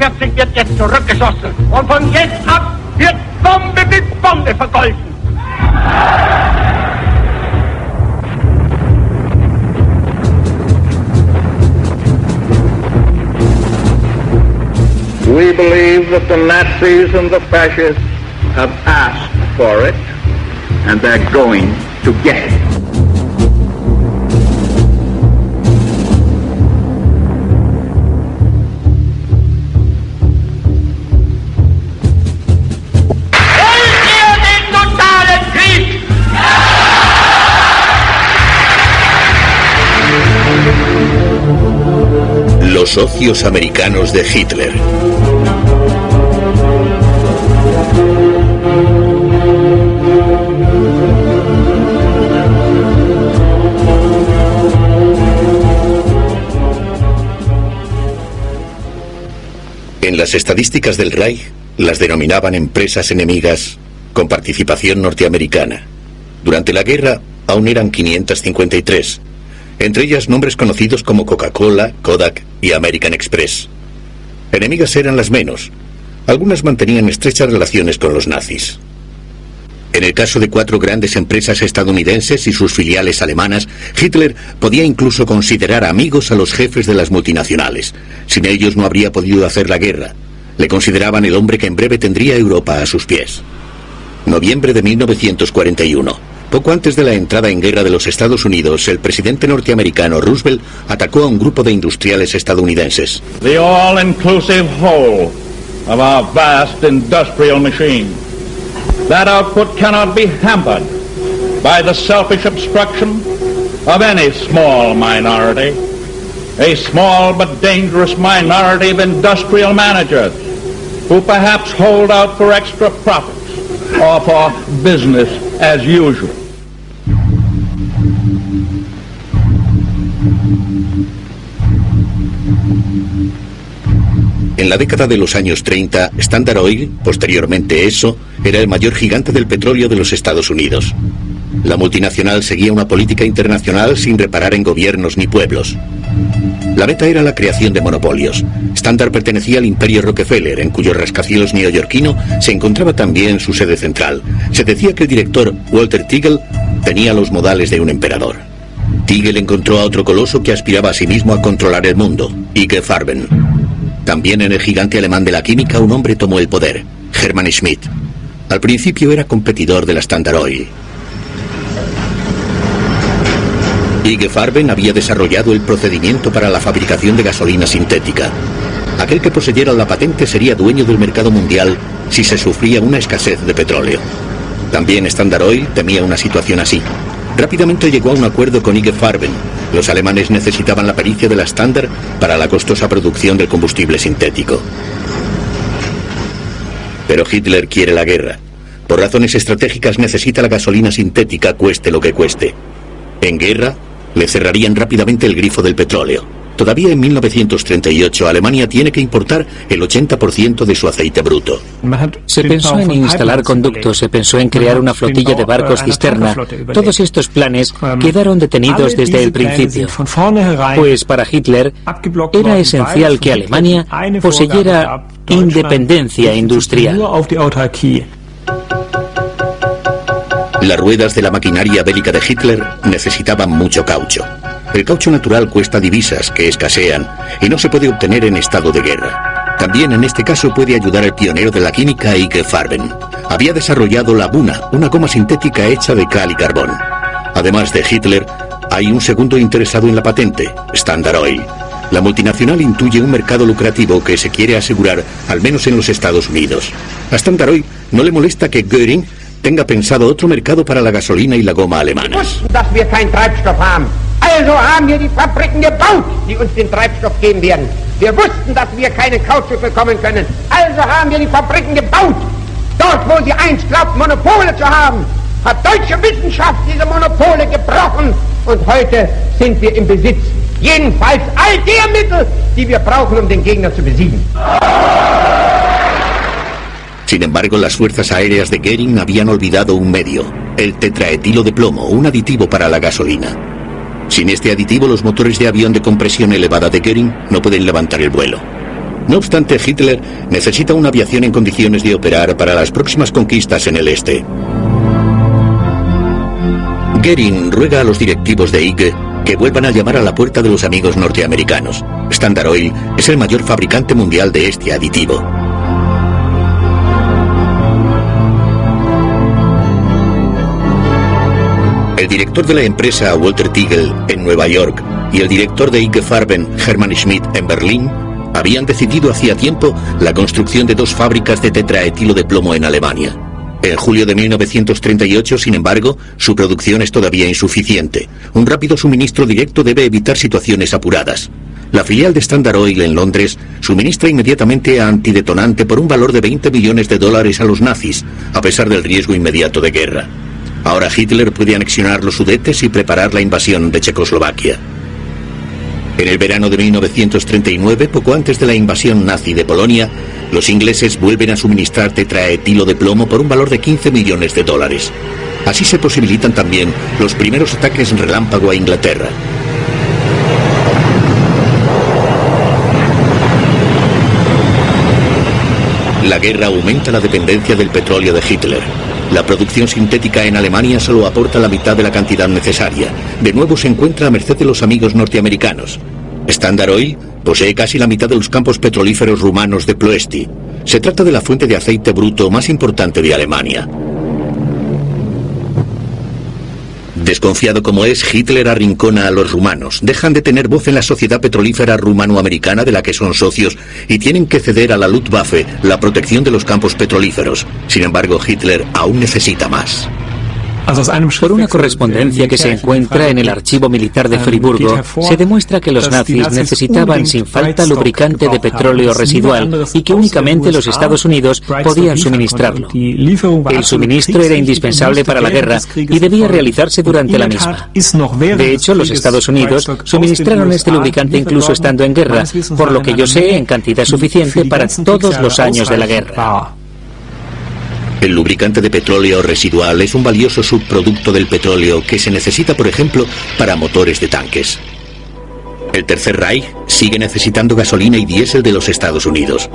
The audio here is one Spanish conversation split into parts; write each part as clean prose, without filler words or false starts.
45 wird jetzt zurückgeschossen. Und von jetzt ab wird Bombe mit Bombe vergolten. We believe that the Nazis and the fascists have asked for it, and they're going to get it. Los socios americanos de Hitler. En las estadísticas del Reich las denominaban empresas enemigas con participación norteamericana. Durante la guerra aún eran 553. Entre ellas nombres conocidos como Coca-Cola, Kodak y American Express. Enemigas eran las menos. Algunas mantenían estrechas relaciones con los nazis. En el caso de 4 grandes empresas estadounidenses y sus filiales alemanas, Hitler podía incluso considerar amigos a los jefes de las multinacionales. Sin ellos no habría podido hacer la guerra. Le consideraban el hombre que en breve tendría Europa a sus pies. Noviembre de 1941. Poco antes de la entrada en guerra de los Estados Unidos, el presidente norteamericano Roosevelt atacó a un grupo de industriales estadounidenses. The all-inclusive whole of our vast industrial machine. That output cannot be hampered by the selfish obstruction of any small minority, a small but dangerous minority of industrial managers who perhaps hold out for extra profits or for business as usual. En la década de los años 30, Standard Oil, posteriormente Esso, era el mayor gigante del petróleo de los Estados Unidos. La multinacional seguía una política internacional sin reparar en gobiernos ni pueblos. La meta era la creación de monopolios. Standard pertenecía al imperio Rockefeller, en cuyo rascacielos neoyorquino se encontraba también su sede central. Se decía que el director, Walter Teagle, tenía los modales de un emperador. Teagle encontró a otro coloso que aspiraba a sí mismo a controlar el mundo, IG Farben. También en el gigante alemán de la química un hombre tomó el poder, Hermann Schmidt. Al principio era competidor de la Standard Oil. IG Farben había desarrollado el procedimiento para la fabricación de gasolina sintética. Aquel que poseyera la patente sería dueño del mercado mundial si se sufría una escasez de petróleo. También Standard Oil temía una situación así. Rápidamente llegó a un acuerdo con IG Farben. Los alemanes necesitaban la pericia de la Standard para la costosa producción del combustible sintético. Pero Hitler quiere la guerra. Por razones estratégicas necesita la gasolina sintética, cueste lo que cueste. En guerra, le cerrarían rápidamente el grifo del petróleo. Todavía en 1938 Alemania tiene que importar el 80% de su aceite bruto. Se pensó en instalar conductos, se pensó en crear una flotilla de barcos cisterna. Todos estos planes quedaron detenidos desde el principio. Pues para Hitler era esencial que Alemania poseyera independencia industrial. Las ruedas de la maquinaria bélica de Hitler necesitaban mucho caucho. El caucho natural cuesta divisas que escasean y no se puede obtener en estado de guerra. También en este caso puede ayudar el pionero de la química IG Farben. Había desarrollado la Buna, una goma sintética hecha de cal y carbón. Además de Hitler, hay un segundo interesado en la patente, Standard Oil. La multinacional intuye un mercado lucrativo que se quiere asegurar, al menos en los Estados Unidos. A Standard Oil no le molesta que Göring tenga pensado otro mercado para la gasolina y la goma alemanas. Also haben wir die Fabriken gebaut, die uns den Treibstoff geben werden. Wir wussten, dass wir keinen Kautschuk bekommen können. Also haben wir die Fabriken gebaut. Dort, wo sie einst glaubten, Monopole zu haben, hat deutsche Wissenschaft diese Monopole gebrochen. Und heute sind wir im Besitz, jedenfalls all der Mittel, die wir brauchen, um den Gegner zu besiegen. Sin embargo, las fuerzas aéreas de Göring habían olvidado un medio, el tetraetilo de plomo, un aditivo para la gasolina. Sin este aditivo, los motores de avión de compresión elevada de Göring no pueden levantar el vuelo. No obstante, Hitler necesita una aviación en condiciones de operar para las próximas conquistas en el este. Goering ruega a los directivos de IG que vuelvan a llamar a la puerta de los amigos norteamericanos. Standard Oil es el mayor fabricante mundial de este aditivo. El director de la empresa, Walter Teagle, en Nueva York, y el director de IG Farben, Hermann Schmidt, en Berlín, habían decidido hacía tiempo la construcción de 2 fábricas de tetraetilo de plomo en Alemania. En julio de 1938, sin embargo, su producción es todavía insuficiente. Un rápido suministro directo debe evitar situaciones apuradas. La filial de Standard Oil en Londres suministra inmediatamente antidetonante por un valor de $20 millones a los nazis, a pesar del riesgo inmediato de guerra. Ahora Hitler puede anexionar los Sudetes y preparar la invasión de Checoslovaquia. En el verano de 1939, poco antes de la invasión nazi de Polonia, los ingleses vuelven a suministrar tetraetilo de plomo por un valor de $15 millones. Así se posibilitan también los primeros ataques relámpago a Inglaterra. La guerra aumenta la dependencia del petróleo de Hitler. La producción sintética en Alemania solo aporta la mitad de la cantidad necesaria. De nuevo se encuentra a merced de los amigos norteamericanos. Standard Oil posee casi la mitad de los campos petrolíferos rumanos de Ploesti. Se trata de la fuente de aceite bruto más importante de Alemania. Desconfiado como es, Hitler arrincona a los rumanos. Dejan de tener voz en la sociedad petrolífera rumano-americana de la que son socios y tienen que ceder a la Luftwaffe la protección de los campos petrolíferos. Sin embargo, Hitler aún necesita más. Por una correspondencia que se encuentra en el archivo militar de Friburgo, se demuestra que los nazis necesitaban sin falta lubricante de petróleo residual y que únicamente los Estados Unidos podían suministrarlo. El suministro era indispensable para la guerra y debía realizarse durante la misma. De hecho, los Estados Unidos suministraron este lubricante incluso estando en guerra, por lo que yo sé, en cantidad suficiente para todos los años de la guerra. El lubricante de petróleo residual es un valioso subproducto del petróleo que se necesita, por ejemplo, para motores de tanques. El Tercer Reich sigue necesitando gasolina y diésel de los Estados Unidos.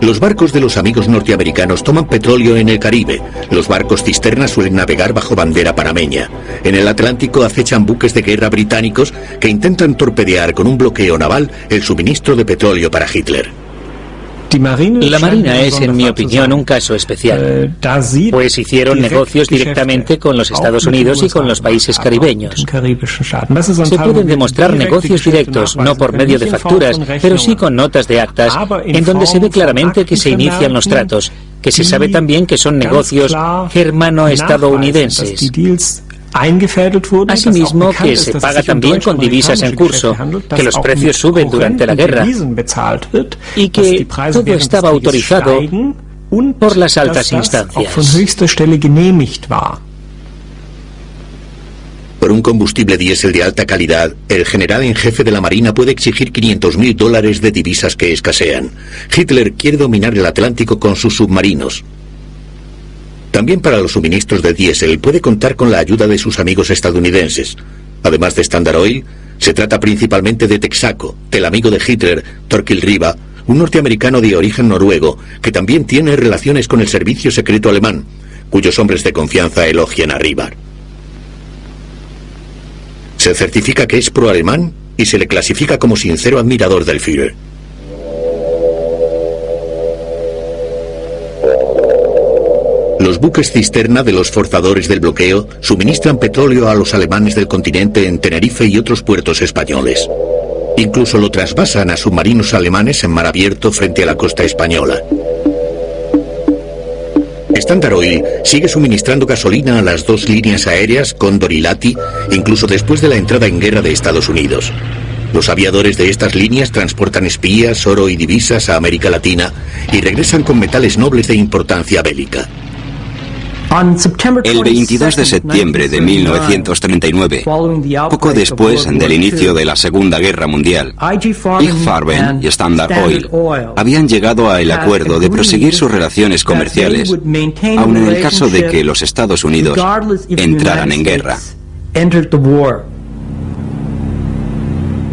Los barcos de los amigos norteamericanos toman petróleo en el Caribe. Los barcos cisterna suelen navegar bajo bandera panameña. En el Atlántico acechan buques de guerra británicos que intentan torpedear con un bloqueo naval el suministro de petróleo para Hitler. La Marina es, en mi opinión, un caso especial, pues hicieron negocios directamente con los Estados Unidos y con los países caribeños. Se pueden demostrar negocios directos, no por medio de facturas, pero sí con notas de actas, en donde se ve claramente que se inician los tratos, que se sabe también que son negocios germano-estadounidenses. Asimismo, que se paga también con divisas en curso, que los precios suben durante la guerra y que todo estaba autorizado por las altas instancias. Por un combustible diésel de alta calidad, el general en jefe de la Marina puede exigir $500.000 de divisas que escasean. Hitler quiere dominar el Atlántico con sus submarinos. También para los suministros de diésel puede contar con la ayuda de sus amigos estadounidenses. Además de Standard Oil, se trata principalmente de Texaco, del amigo de Hitler, Torkil Riva, un norteamericano de origen noruego, que también tiene relaciones con el servicio secreto alemán, cuyos hombres de confianza elogian a Riva. Se certifica que es pro-alemán y se le clasifica como sincero admirador del Führer. Los buques cisterna de los forzadores del bloqueo suministran petróleo a los alemanes del continente en Tenerife y otros puertos españoles. Incluso lo trasvasan a submarinos alemanes en mar abierto frente a la costa española. Standard Oil sigue suministrando gasolina a las 2 líneas aéreas Cóndor y Lati, incluso después de la entrada en guerra de Estados Unidos. Los aviadores de estas líneas transportan espías, oro y divisas a América Latina y regresan con metales nobles de importancia bélica. El 22 de septiembre de 1939, poco después del inicio de la Segunda Guerra Mundial, IG Farben y Standard Oil habían llegado al acuerdo de proseguir sus relaciones comerciales, aun en el caso de que los Estados Unidos entraran en guerra.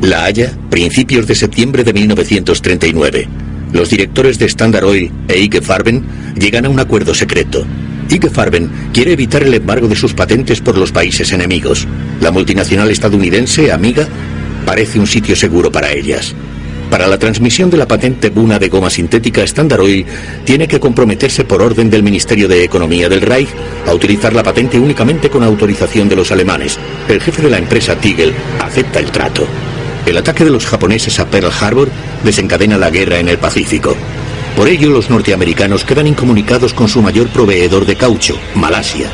La Haya, principios de septiembre de 1939. Los directores de Standard Oil e IG Farben llegan a un acuerdo secreto. IG Farben quiere evitar el embargo de sus patentes por los países enemigos. La multinacional estadounidense, Amiga, parece un sitio seguro para ellas. Para la transmisión de la patente Buna de goma sintética, Standard Oil tiene que comprometerse por orden del Ministerio de Economía del Reich a utilizar la patente únicamente con autorización de los alemanes. El jefe de la empresa, Tigel, acepta el trato. El ataque de los japoneses a Pearl Harbor desencadena la guerra en el Pacífico. Por ello, los norteamericanos quedan incomunicados con su mayor proveedor de caucho, Malasia.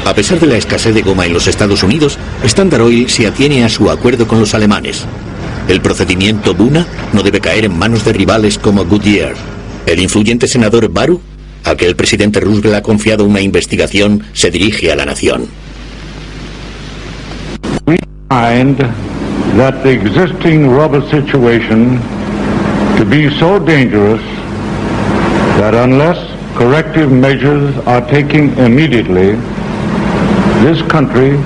A pesar de la escasez de goma en los Estados Unidos, Standard Oil se atiene a su acuerdo con los alemanes. El procedimiento Buna no debe caer en manos de rivales como Goodyear. El influyente senador Baru, al que el presidente Roosevelt ha confiado una investigación, se dirige a la nación. We find that the existing rubber situation to be so dangerous that unless corrective measures are taken immediately, this country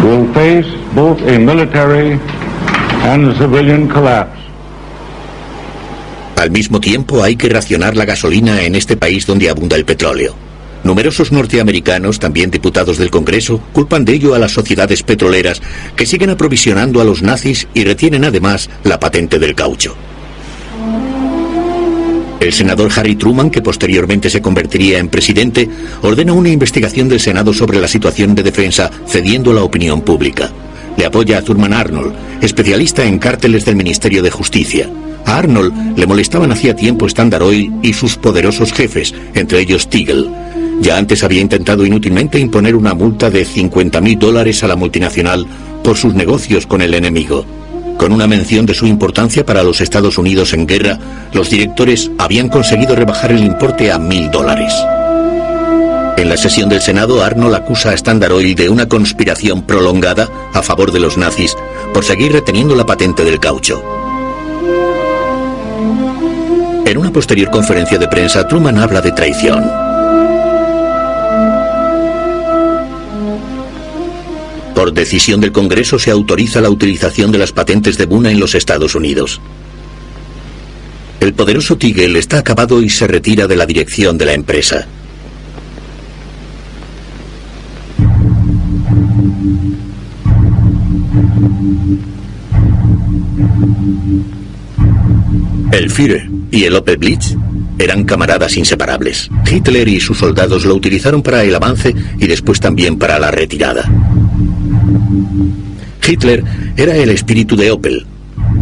will face both a military and a civilian collapse. Al mismo tiempo, hay que racionar la gasolina en este país donde abunda el petróleo. Numerosos norteamericanos, también diputados del Congreso, culpan de ello a las sociedades petroleras que siguen aprovisionando a los nazis y retienen además la patente del caucho. El senador Harry Truman, que posteriormente se convertiría en presidente, ordena una investigación del Senado sobre la situación de defensa, cediendo a la opinión pública. Le apoya a Thurman Arnold, especialista en cárteles del Ministerio de Justicia. A Arnold le molestaban hacía tiempo Standard Oil y sus poderosos jefes, entre ellos Tigel. Ya antes había intentado inútilmente imponer una multa de $50.000 a la multinacional por sus negocios con el enemigo. Con una mención de su importancia para los Estados Unidos en guerra, los directores habían conseguido rebajar el importe a $1.000. En la sesión del Senado, Arnold acusa a Standard Oil de una conspiración prolongada a favor de los nazis por seguir reteniendo la patente del caucho. En una posterior conferencia de prensa, Truman habla de traición. Por decisión del Congreso se autoriza la utilización de las patentes de Buna en los Estados Unidos. El poderoso Tigel está acabado y se retira de la dirección de la empresa. El Führer y el Opel Blitz eran camaradas inseparables. Hitler y sus soldados lo utilizaron para el avance y después también para la retirada. Hitler era el espíritu de Opel.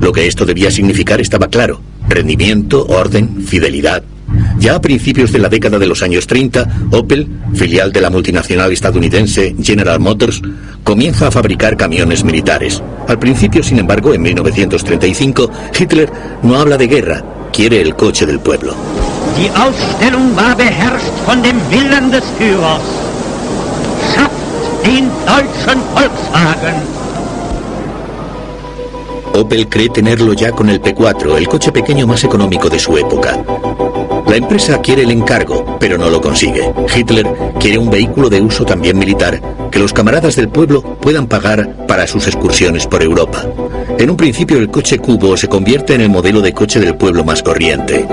Lo que esto debía significar estaba claro: rendimiento, orden, fidelidad. Ya a principios de la década de los años 30, Opel, filial de la multinacional estadounidense General Motors, comienza a fabricar camiones militares. Al principio, sin embargo, en 1935, Hitler no habla de guerra, quiere el coche del pueblo. Die Ausstellung war beherrscht von dem Willen des Führers. Schafft den deutschen Volkswagen. Opel cree tenerlo ya con el P4, el coche pequeño más económico de su época. La empresa quiere el encargo, pero no lo consigue. Hitler quiere un vehículo de uso también militar, que los camaradas del pueblo puedan pagar para sus excursiones por Europa. En un principio, el coche cubo se convierte en el modelo de coche del pueblo más corriente.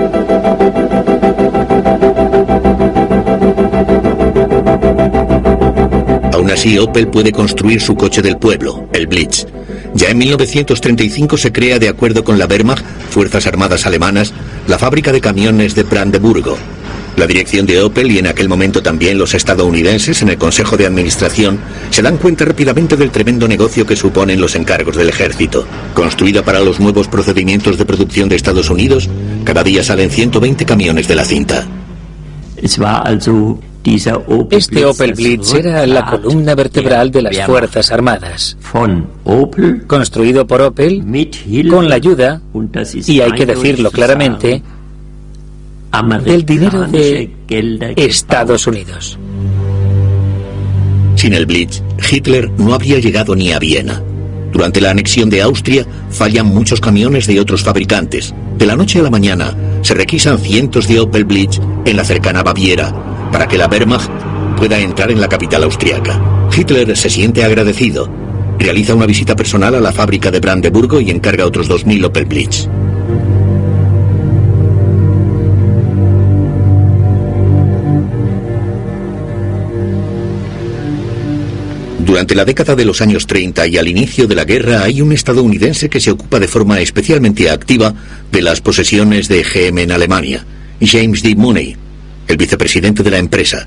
Aún así, Opel puede construir su coche del pueblo, el Blitz. Ya en 1935 se crea, de acuerdo con la Wehrmacht, Fuerzas Armadas Alemanas, la fábrica de camiones de Brandeburgo. La dirección de Opel y en aquel momento también los estadounidenses en el Consejo de Administración se dan cuenta rápidamente del tremendo negocio que suponen los encargos del ejército. Construida para los nuevos procedimientos de producción de Estados Unidos, cada día salen 120 camiones de la cinta. Este Opel Blitz era la columna vertebral de las Fuerzas Armadas, construido por Opel con la ayuda, y hay que decirlo claramente, del dinero de Estados Unidos. Sin el Blitz, Hitler no habría llegado ni a Viena. Durante la anexión de Austria, fallan muchos camiones de otros fabricantes. De la noche a la mañana, se requisan cientos de Opel Blitz en la cercana Baviera, para que la Wehrmacht pueda entrar en la capital austriaca. Hitler se siente agradecido. Realiza una visita personal a la fábrica de Brandeburgo y encarga otros 2.000 Opel Blitz. Durante la década de los años 30 y al inicio de la guerra hay un estadounidense que se ocupa de forma especialmente activa de las posesiones de GM en Alemania, James D. Money, el vicepresidente de la empresa.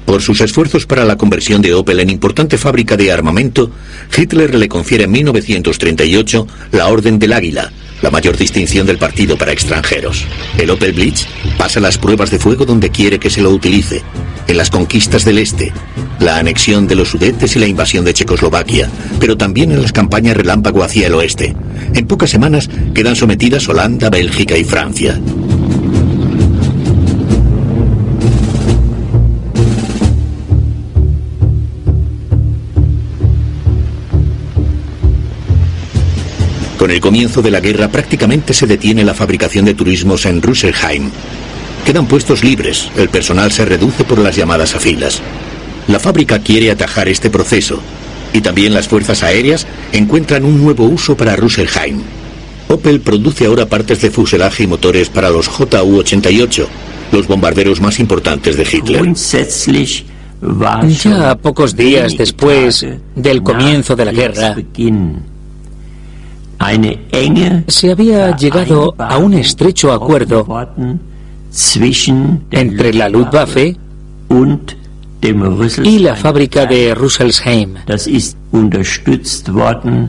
Por sus esfuerzos para la conversión de Opel en importante fábrica de armamento, Hitler le confiere en 1938 la Orden del Águila, la mayor distinción del partido para extranjeros. El Opel Blitz pasa las pruebas de fuego donde quiere que se lo utilice, en las conquistas del Este, la anexión de los Sudetes y la invasión de Checoslovaquia, pero también en las campañas relámpago hacia el oeste. En pocas semanas quedan sometidas Holanda, Bélgica y Francia. Con el comienzo de la guerra prácticamente se detiene la fabricación de turismos en Rüsselsheim. Quedan puestos libres, el personal se reduce por las llamadas a filas. La fábrica quiere atajar este proceso y también las fuerzas aéreas encuentran un nuevo uso para Rüsselsheim. Opel produce ahora partes de fuselaje y motores para los Ju-88, los bombarderos más importantes de Hitler. Ya pocos días después del comienzo de la guerra, se había llegado a un estrecho acuerdo entre la Luftwaffe y la fábrica de Rüsselsheim.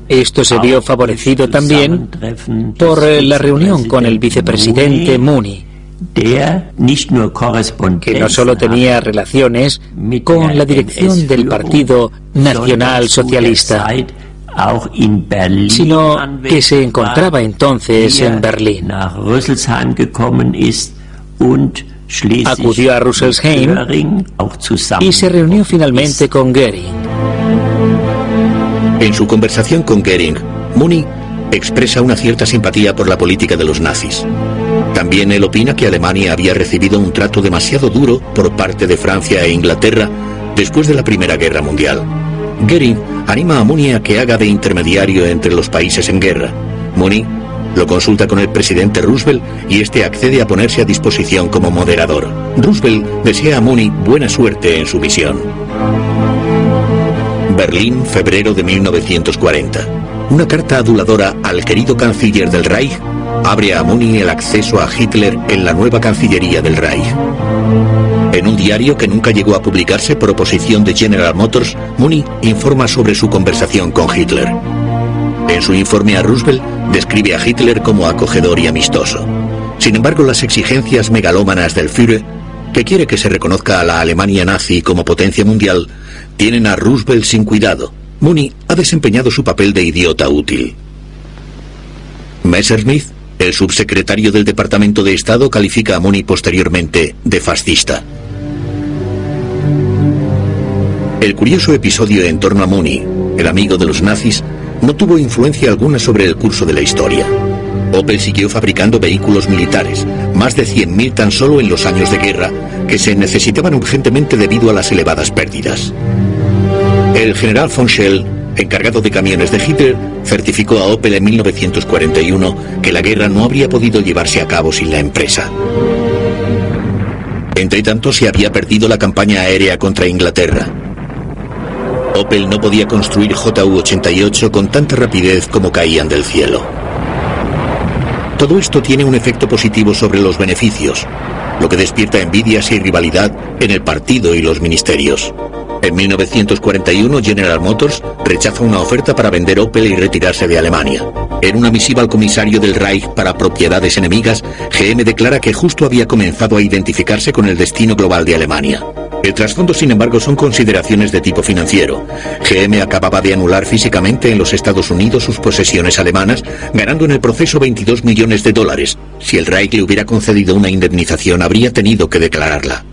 Esto se vio favorecido también por la reunión con el vicepresidente Money, que no solo tenía relaciones con la dirección del Partido Nacional Socialista, sino que se encontraba entonces en Berlín. Acudió a Rüsselsheim y se reunió finalmente con Göring. En su conversación con Göring, Money expresa una cierta simpatía por la política de los nazis. También él opina que Alemania había recibido un trato demasiado duro por parte de Francia e Inglaterra después de la Primera Guerra Mundial. Göring anima a Money a que haga de intermediario entre los países en guerra. Money lo consulta con el presidente Roosevelt y este accede a ponerse a disposición como moderador. Roosevelt desea a Money buena suerte en su misión. Berlín, febrero de 1940. Una carta aduladora al querido canciller del Reich abre a Money el acceso a Hitler en la nueva Cancillería del Reich. En un diario que nunca llegó a publicarse por oposición de General Motors, Money informa sobre su conversación con Hitler. En su informe a Roosevelt describe a Hitler como acogedor y amistoso. Sin embargo, las exigencias megalómanas del Führer, que quiere que se reconozca a la Alemania nazi como potencia mundial, tienen a Roosevelt sin cuidado. Money ha desempeñado su papel de idiota útil. Messerschmitt, el subsecretario del Departamento de Estado, califica a Money posteriormente de fascista. El curioso episodio en torno a Money, el amigo de los nazis, no tuvo influencia alguna sobre el curso de la historia. Opel siguió fabricando vehículos militares, más de 100.000 tan solo en los años de guerra, que se necesitaban urgentemente debido a las elevadas pérdidas. El general von Schell, encargado de camiones de Hitler, certificó a Opel en 1941 que la guerra no habría podido llevarse a cabo sin la empresa. Entretanto, se había perdido la campaña aérea contra Inglaterra. Opel no podía construir Ju-88 con tanta rapidez como caían del cielo. Todo esto tiene un efecto positivo sobre los beneficios, lo que despierta envidias y rivalidad en el partido y los ministerios. En 1941, General Motors rechaza una oferta para vender Opel y retirarse de Alemania. En una misiva al comisario del Reich para propiedades enemigas, GM declara que justo había comenzado a identificarse con el destino global de Alemania. El trasfondo, sin embargo, son consideraciones de tipo financiero. GM acababa de anular físicamente en los Estados Unidos sus posesiones alemanas, ganando en el proceso $22 millones. Si el Reich le hubiera concedido una indemnización, habría tenido que declararla.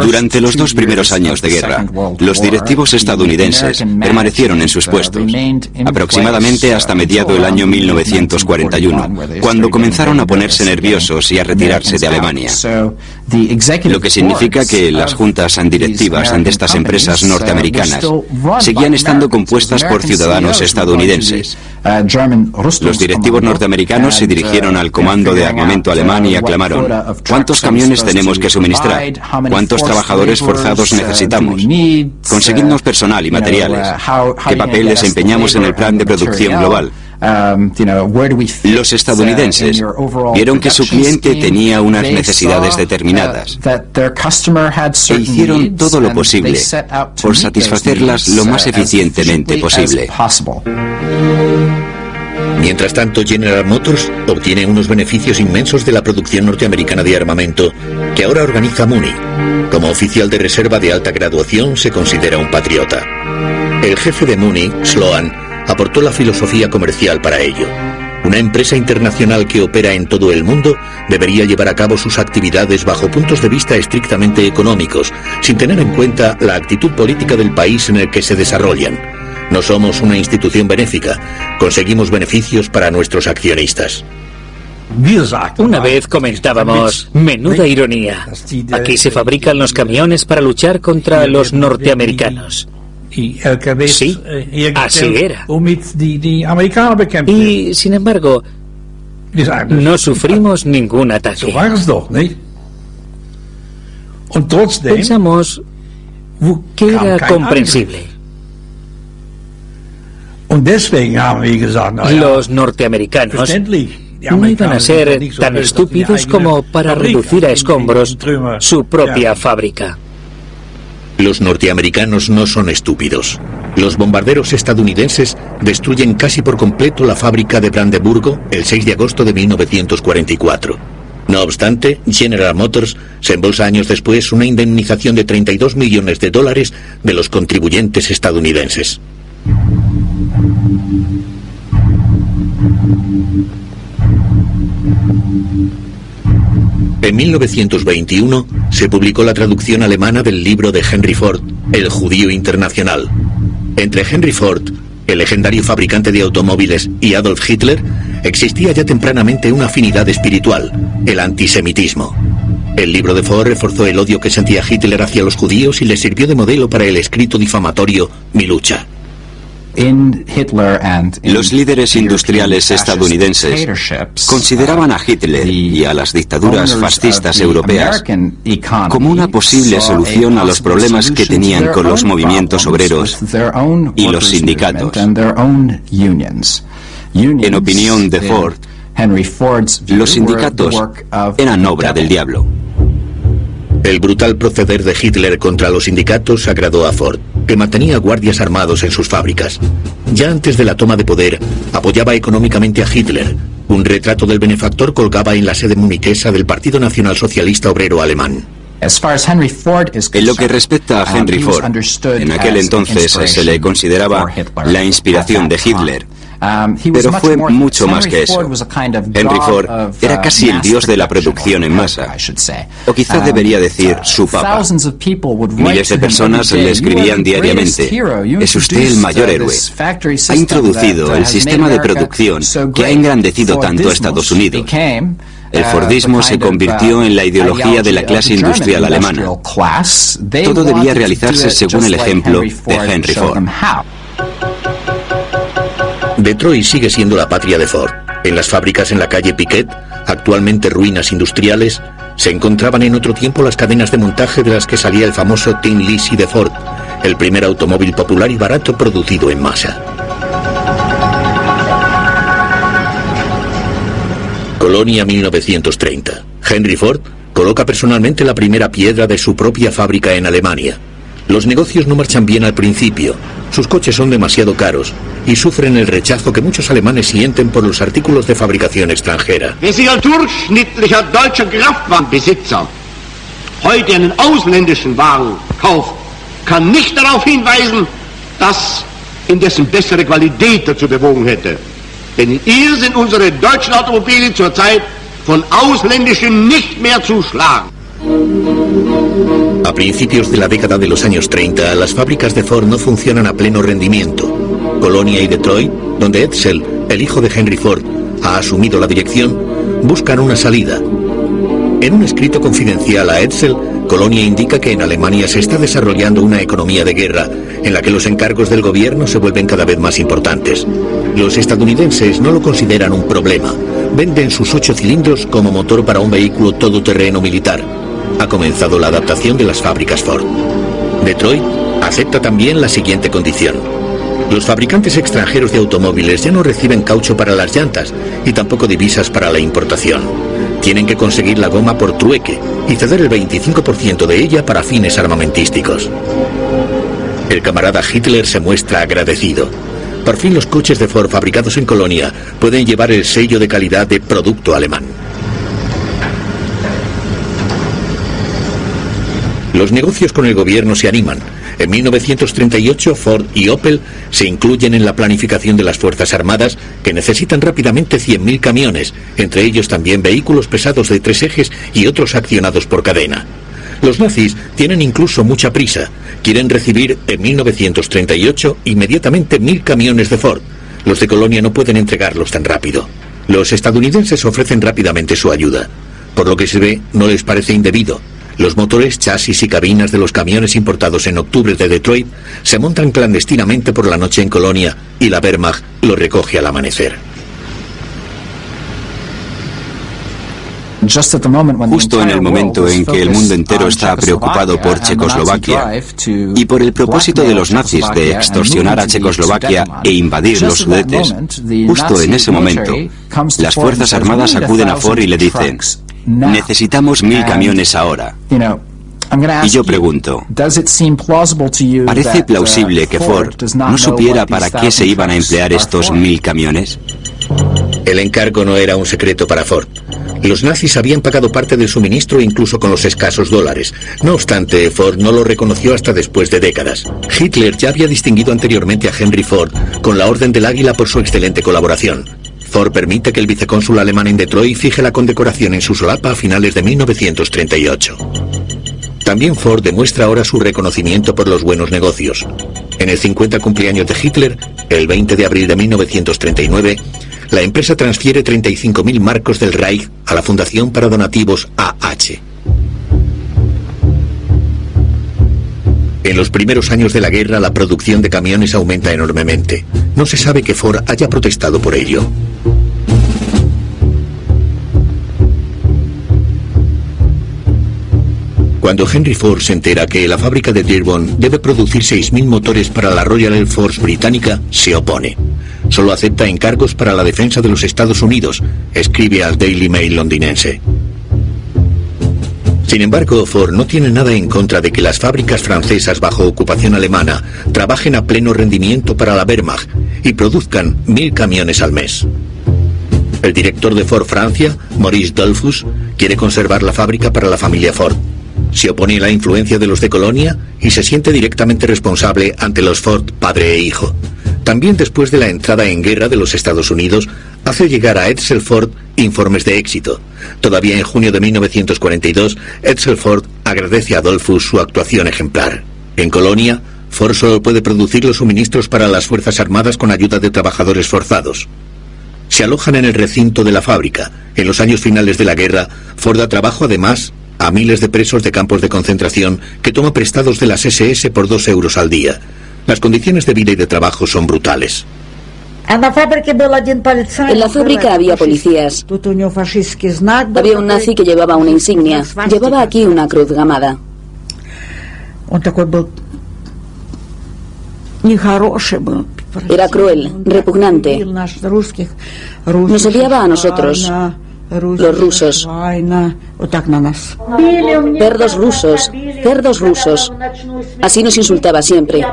Durante los 2 primeros años de guerra, los directivos estadounidenses permanecieron en sus puestos, aproximadamente hasta mediado del año 1941, cuando comenzaron a ponerse nerviosos y a retirarse de Alemania. Lo que significa que las juntas directivas de estas empresas norteamericanas seguían estando compuestas por ciudadanos estadounidenses. Los directivos norteamericanos se dirigieron al comando de armamento alemán y aclamaron: ¿cuántos camiones tenemos que suministrar? ¿Cuántos trabajadores forzados necesitamos? Conseguidnos personal y materiales. ¿Qué papel desempeñamos en el plan de producción global? Los estadounidenses vieron que su cliente tenía unas necesidades determinadas e hicieron todo lo posible por satisfacerlas lo más eficientemente posible. Mientras tanto, General Motors obtiene unos beneficios inmensos de la producción norteamericana de armamento que ahora organiza Mooney. Como oficial de reserva de alta graduación se considera un patriota. El jefe de Mooney, Sloan, aportó la filosofía comercial para ello. Una empresa internacional que opera en todo el mundo debería llevar a cabo sus actividades bajo puntos de vista estrictamente económicos, sin tener en cuenta la actitud política del país en el que se desarrollan. No somos una institución benéfica, conseguimos beneficios para nuestros accionistas. Una vez comentábamos, menuda ironía, aquí se fabrican los camiones para luchar contra los norteamericanos. Sí, así era. Y, sin embargo, no sufrimos ningún ataque. Pensamos que era comprensible. Los norteamericanos no iban a ser tan estúpidos como para reducir a escombros su propia fábrica. Los norteamericanos no son estúpidos. Los bombarderos estadounidenses destruyen casi por completo la fábrica de Brandeburgo el 6 de agosto de 1944. No obstante, General Motors se embolsa años después una indemnización de $32 millones de los contribuyentes estadounidenses. En 1921 se publicó la traducción alemana del libro de Henry Ford, El judío internacional. Entre Henry Ford, el legendario fabricante de automóviles, y Adolf Hitler, existía ya tempranamente una afinidad espiritual, el antisemitismo. El libro de Ford reforzó el odio que sentía Hitler hacia los judíos y le sirvió de modelo para el escrito difamatorio Mi lucha. Los líderes industriales estadounidenses consideraban a Hitler y a las dictaduras fascistas europeas como una posible solución a los problemas que tenían con los movimientos obreros y los sindicatos. En opinión de Ford, los sindicatos eran obra del diablo. El brutal proceder de Hitler contra los sindicatos agradó a Ford, que mantenía guardias armados en sus fábricas. Ya antes de la toma de poder, apoyaba económicamente a Hitler. Un retrato del benefactor colgaba en la sede muniquesa del Partido Nacional Socialista Obrero Alemán. En lo que respecta a Henry Ford, en aquel entonces se le consideraba la inspiración de Hitler. Pero fue mucho más que eso. Henry Ford era casi el dios de la producción en masa. O quizá debería decir su papa. Miles de personas le escribían diariamente: es usted el mayor héroe. Ha introducido el sistema de producción que ha engrandecido tanto a Estados Unidos. El Fordismo se convirtió en la ideología de la clase industrial alemana. Todo debía realizarse según el ejemplo de Henry Ford. Detroit sigue siendo la patria de Ford. En las fábricas en la calle Piquet, actualmente ruinas industriales, se encontraban en otro tiempo las cadenas de montaje de las que salía el famoso Tin Lizzie de Ford, el primer automóvil popular y barato producido en masa. Colonia 1930. Henry Ford coloca personalmente la primera piedra de su propia fábrica en Alemania. Los negocios no marchan bien al principio, sus coches son demasiado caros y sufren el rechazo que muchos alemanes sienten por los artículos de fabricación extranjera. Wer sich als durchschnittlicher deutscher Kraftwagenbesitzer heute einen ausländischen Wagen kauft, kann nicht darauf hinweisen, dass ihn dessen bessere Qualität dazu bewogen hätte. Denn hier sind unsere deutschen Automobile zurzeit von ausländischen nicht mehr zu schlagen. A principios de la década de los años 30, las fábricas de Ford no funcionan a pleno rendimiento. Colonia y Detroit, donde Edsel, el hijo de Henry Ford, ha asumido la dirección, buscan una salida. En un escrito confidencial a Edsel, Colonia indica que en Alemania se está desarrollando una economía de guerra, en la que los encargos del gobierno se vuelven cada vez más importantes. Los estadounidenses no lo consideran un problema. Venden sus 8 cilindros como motor para un vehículo todoterreno militar. ha comenzado la adaptación de las fábricas Ford. Detroit acepta también la siguiente condición: los fabricantes extranjeros de automóviles ya no reciben caucho para las llantas y tampoco divisas para la importación. Tienen que conseguir la goma por trueque y ceder el 25% de ella para fines armamentísticos. El camarada Hitler se muestra agradecido. Por fin los coches de Ford fabricados en Colonia pueden llevar el sello de calidad de producto alemán. Los negocios con el gobierno se animan. En 1938 Ford y Opel se incluyen en la planificación de las Fuerzas Armadas, que necesitan rápidamente 100.000 camiones, entre ellos también vehículos pesados de 3 ejes y otros accionados por cadena. Los nazis tienen incluso mucha prisa. Quieren recibir en 1938 inmediatamente 1.000 camiones de Ford. Los de Colonia no pueden entregarlos tan rápido. Los estadounidenses ofrecen rápidamente su ayuda. Por lo que se ve, no les parece indebido. Los motores, chasis y cabinas de los camiones importados en octubre de Detroit se montan clandestinamente por la noche en Colonia y la Wehrmacht los recoge al amanecer. Justo en el momento en que el mundo entero está preocupado por Checoslovaquia y por el propósito de los nazis de extorsionar a Checoslovaquia e invadir los Sudetes, justo en ese momento, las Fuerzas Armadas acuden a Ford y le dicen: necesitamos 1.000 camiones ahora. Y yo pregunto, ¿parece plausible que Ford no supiera para qué se iban a emplear estos 1.000 camiones? El encargo no era un secreto para Ford. Los nazis habían pagado parte del suministro incluso con los escasos dólares. No obstante, Ford no lo reconoció hasta después de décadas. Hitler ya había distinguido anteriormente a Henry Ford con la Orden del Águila por su excelente colaboración. Ford permite que el vicecónsul alemán en Detroit fije la condecoración en su solapa a finales de 1938. También Ford demuestra ahora su reconocimiento por los buenos negocios. En el 50 cumpleaños de Hitler, el 20 de abril de 1939, la empresa transfiere 35.000 marcos del Reich a la Fundación para Donativos AH. En los primeros años de la guerra, la producción de camiones aumenta enormemente. No se sabe que Ford haya protestado por ello. Cuando Henry Ford se entera que la fábrica de Dearborn debe producir 6.000 motores para la Royal Air Force británica, se opone. Solo acepta encargos para la defensa de los Estados Unidos, escribe al Daily Mail londinense. Sin embargo, Ford no tiene nada en contra de que las fábricas francesas bajo ocupación alemana trabajen a pleno rendimiento para la Wehrmacht y produzcan 1.000 camiones al mes. El director de Ford Francia, Maurice Dollfus, quiere conservar la fábrica para la familia Ford. Se opone a la influencia de los de Colonia y se siente directamente responsable ante los Ford padre e hijo. También después de la entrada en guerra de los Estados Unidos, hace llegar a Edsel Ford informes de éxito. Todavía en junio de 1942, Edsel Ford agradece a Dollfus su actuación ejemplar. En Colonia, Ford solo puede producir los suministros para las Fuerzas Armadas con ayuda de trabajadores forzados. Se alojan en el recinto de la fábrica. En los años finales de la guerra, Ford da trabajo además a miles de presos de campos de concentración que toma prestados de las SS por 2 euros al día. Las condiciones de vida y de trabajo son brutales. En la fábrica había policías. Había un nazi que llevaba una insignia. Llevaba aquí una cruz gamada. Era cruel, repugnante. Nos odiaba a nosotros, los rusos. Cerdos rusos, cerdos rusos. Así nos insultaba siempre.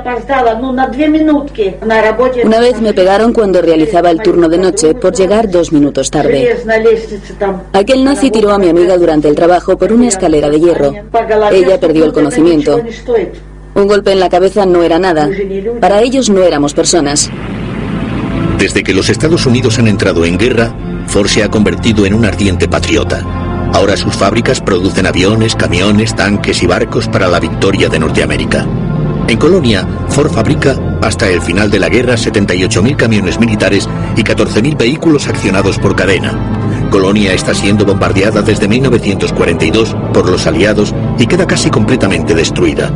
Una vez me pegaron cuando realizaba el turno de noche por llegar 2 minutos tarde. Aquel nazi tiró a mi amiga durante el trabajo por una escalera de hierro. Ella perdió el conocimiento. Un golpe en la cabeza no era nada. Para ellos no éramos personas. Desde que los Estados Unidos han entrado en guerra, Ford se ha convertido en un ardiente patriota. Ahora sus fábricas producen aviones, camiones, tanques y barcos para la victoria de Norteamérica. En Colonia, Ford fabrica hasta el final de la guerra 78.000 camiones militares y 14.000 vehículos accionados por cadena. Colonia está siendo bombardeada desde 1942 por los aliados y queda casi completamente destruida.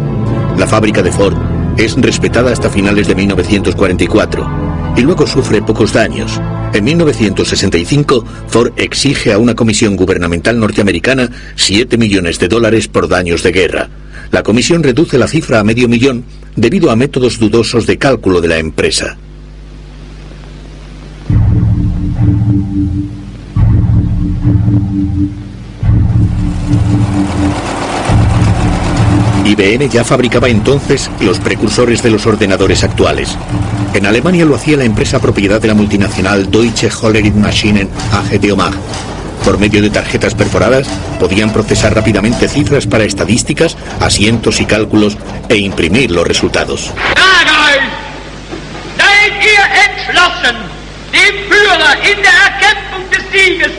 La fábrica de Ford es respetada hasta finales de 1944 y luego sufre pocos daños. En 1965, Ford exige a una comisión gubernamental norteamericana $7 millones por daños de guerra. La comisión reduce la cifra a $500,000 debido a métodos dudosos de cálculo de la empresa. IBM ya fabricaba entonces los precursores de los ordenadores actuales. En Alemania lo hacía la empresa propiedad de la multinacional Deutsche Hollerith Maschinen AG de Omagh. Por medio de tarjetas perforadas, podían procesar rápidamente cifras para estadísticas, asientos y cálculos e imprimir los resultados. Seid ihr entschlossen, dem Führer in der Erkämpfung des Sieges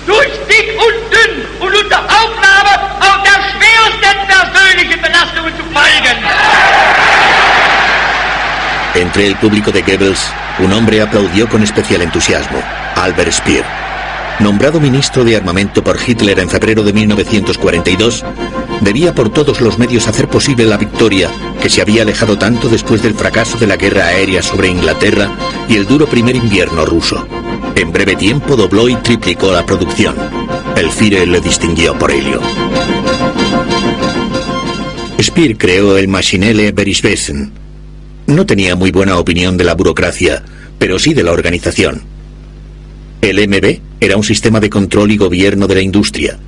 durch dick und dünn und unter Aufnahme auch der schwersten persönlichen Belastungen zu folgen? Entre el público de Goebbels, un hombre aplaudió con especial entusiasmo, Albert Speer. Nombrado ministro de armamento por Hitler en febrero de 1942, debía por todos los medios hacer posible la victoria que se había alejado tanto después del fracaso de la guerra aérea sobre Inglaterra y el duro primer invierno ruso. En breve tiempo dobló y triplicó la producción. El Führer le distinguió por ello. Speer creó el Maschinelle Berichtswesen. No tenía muy buena opinión de la burocracia, pero sí de la organización. El MB era un sistema de control y gobierno de la industria,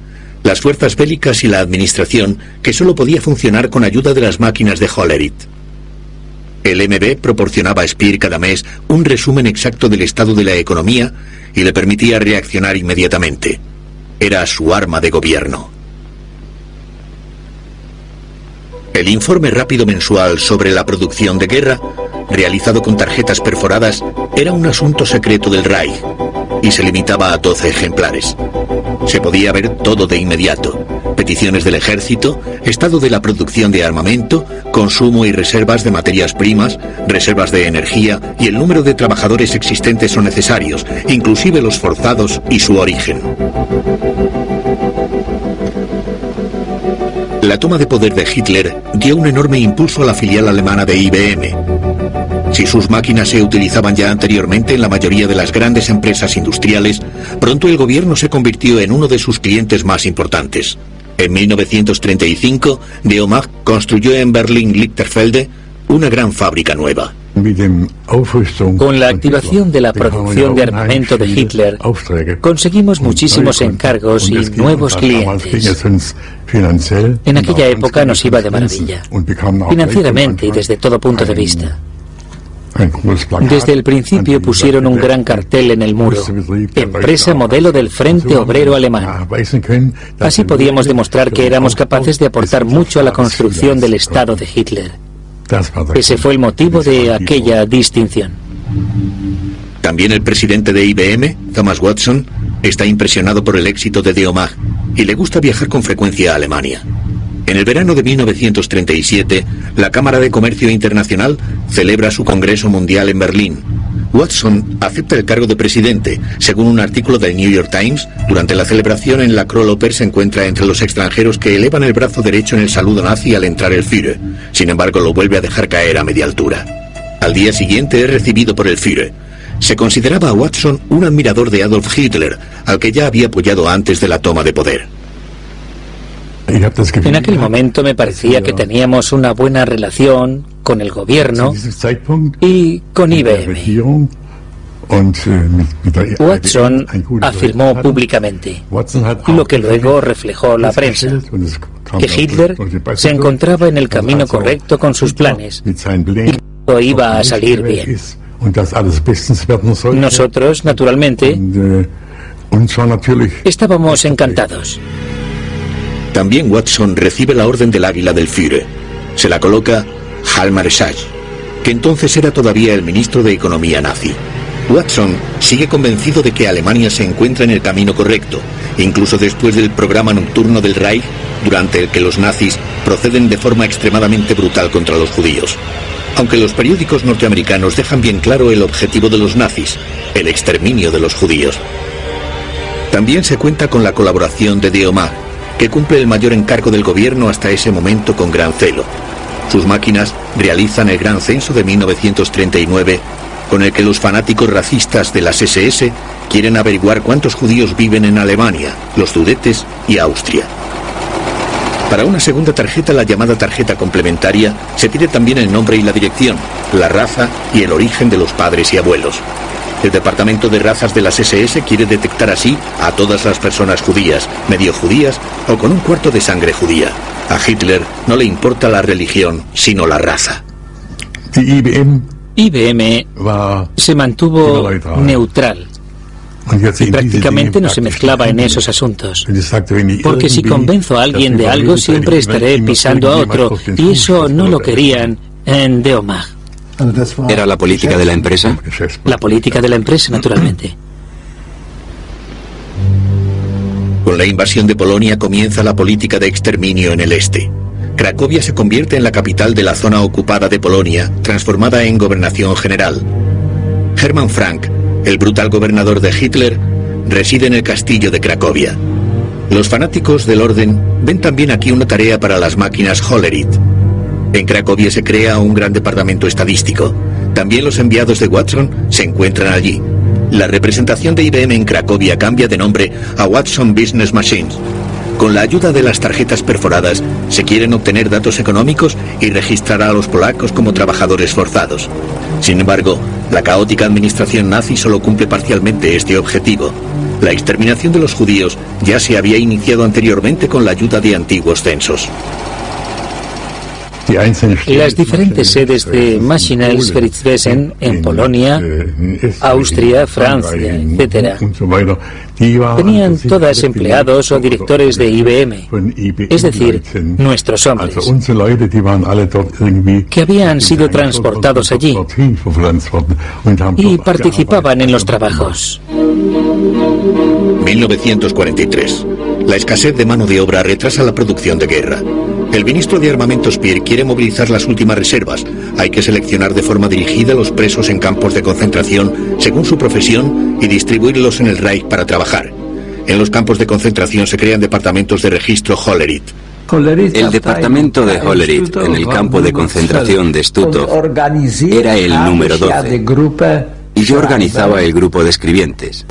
las fuerzas bélicas y la administración que solo podía funcionar con ayuda de las máquinas de Hollerith. El MB proporcionaba a Speer cada mes un resumen exacto del estado de la economía y le permitía reaccionar inmediatamente. Era su arma de gobierno. El informe rápido mensual sobre la producción de guerra, realizado con tarjetas perforadas, era un asunto secreto del Reich y se limitaba a 12 ejemplares. Se podía ver todo de inmediato: peticiones del ejército, estado de la producción de armamento, consumo y reservas de materias primas, reservas de energía y el número de trabajadores existentes o necesarios, inclusive los forzados y su origen. La toma de poder de Hitler dio un enorme impulso a la filial alemana de IBM. Si sus máquinas se utilizaban ya anteriormente en la mayoría de las grandes empresas industriales, pronto el gobierno se convirtió en uno de sus clientes más importantes. En 1935, de Omagh construyó en Berlín-Lichterfelde una gran fábrica nueva. Con la activación de la producción de armamento de Hitler, conseguimos muchísimos encargos y nuevos clientes. En aquella época nos iba de maravilla, financieramente y desde todo punto de vista. Desde el principio pusieron un gran cartel en el muro: empresa modelo del Frente Obrero Alemán. Así podíamos demostrar que éramos capaces de aportar mucho a la construcción del Estado de Hitler. Ese fue el motivo de aquella distinción. También el presidente de IBM, Thomas Watson, está impresionado por el éxito de Omagh y le gusta viajar con frecuencia a Alemania. En el verano de 1937, la Cámara de Comercio Internacional celebra su Congreso Mundial en Berlín. Watson acepta el cargo de presidente. Según un artículo del New York Times, durante la celebración en la Krolloper se encuentra entre los extranjeros que elevan el brazo derecho en el saludo nazi al entrar el Führer. Sin embargo, lo vuelve a dejar caer a media altura. Al día siguiente es recibido por el Führer. Se consideraba a Watson un admirador de Adolf Hitler, al que ya había apoyado antes de la toma de poder. En aquel momento me parecía que teníamos una buena relación con el gobierno y con IBM. Watson afirmó públicamente, lo que luego reflejó la prensa, que Hitler se encontraba en el camino correcto con sus planes y que todo iba a salir bien. Nosotros, naturalmente, estábamos encantados. También Watson recibe la Orden del Águila del Führer. Se la coloca Hjalmar Schacht, que entonces era todavía el ministro de Economía nazi. Watson sigue convencido de que Alemania se encuentra en el camino correcto, incluso después del programa nocturno del Reich, durante el que los nazis proceden de forma extremadamente brutal contra los judíos. Aunque los periódicos norteamericanos dejan bien claro el objetivo de los nazis: el exterminio de los judíos. También se cuenta con la colaboración de Omagh, que cumple el mayor encargo del gobierno hasta ese momento con gran celo. Sus máquinas realizan el gran censo de 1939 con el que los fanáticos racistas de las SS quieren averiguar cuántos judíos viven en Alemania, los Sudetes y Austria. Para una segunda tarjeta, la llamada tarjeta complementaria, se pide también el nombre y la dirección, la raza y el origen de los padres y abuelos. El departamento de razas de las SS quiere detectar así a todas las personas judías, medio judías o con un cuarto de sangre judía. A Hitler no le importa la religión, sino la raza. IBM se mantuvo neutral y prácticamente no se mezclaba en esos asuntos. Porque si convenzo a alguien de algo, siempre estaré pisando a otro, y eso no lo querían en DEOMAG. ¿Era la política de la empresa? La política de la empresa, naturalmente. Con la invasión de Polonia comienza la política de exterminio en el este. Cracovia se convierte en la capital de la zona ocupada de Polonia, transformada en gobernación general. Hermann Frank, el brutal gobernador de Hitler, reside en el castillo de Cracovia. Los fanáticos del orden ven también aquí una tarea para las máquinas Hollerith. En Cracovia se crea un gran departamento estadístico. También los enviados de Watson se encuentran allí. La representación de IBM en Cracovia cambia de nombre a Watson Business Machines. Con la ayuda de las tarjetas perforadas, se quieren obtener datos económicos y registrar a los polacos como trabajadores forzados. Sin embargo, la caótica administración nazi solo cumple parcialmente este objetivo. La exterminación de los judíos ya se había iniciado anteriormente con la ayuda de antiguos censos. Las diferentes sedes de Maschinelles Veritwesen en Polonia, Austria, Francia, etc., tenían todas empleados o directores de IBM, es decir, nuestros hombres, que habían sido transportados allí y participaban en los trabajos. 1943. La escasez de mano de obra retrasa la producción de guerra. El ministro de Armamento Speer quiere movilizar las últimas reservas. Hay que seleccionar de forma dirigida los presos en campos de concentración según su profesión y distribuirlos en el Reich para trabajar. En los campos de concentración se crean departamentos de registro Hollerith. El departamento de Hollerith en el campo de concentración de Stutthof era el número 12 y yo organizaba el grupo de escribientes,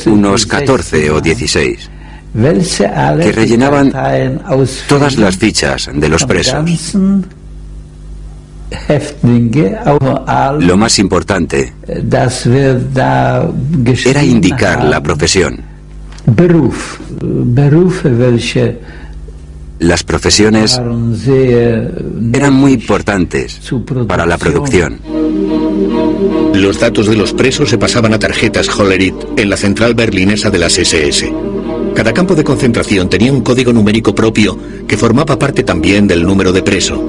unos 14 o 16, que rellenaban todas las fichas de los presos. Lo más importante era indicar la profesión. Las profesiones eran muy importantes para la producción. Los datos de los presos se pasaban a tarjetas Hollerith en la central berlinesa de las SS. Cada campo de concentración tenía un código numérico propio que formaba parte también del número de preso.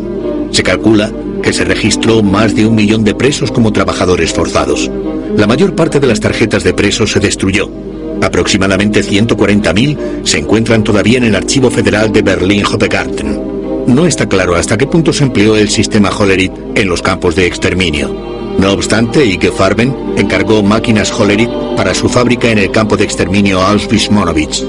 Se calcula que se registró más de 1 millón de presos como trabajadores forzados. La mayor parte de las tarjetas de presos se destruyó. Aproximadamente 140.000 se encuentran todavía en el Archivo Federal de Berlín-Hofgarten. No está claro hasta qué punto se empleó el sistema Hollerith en los campos de exterminio. No obstante, IG Farben encargó máquinas Hollerith para su fábrica en el campo de exterminio Auschwitz-Monowitz.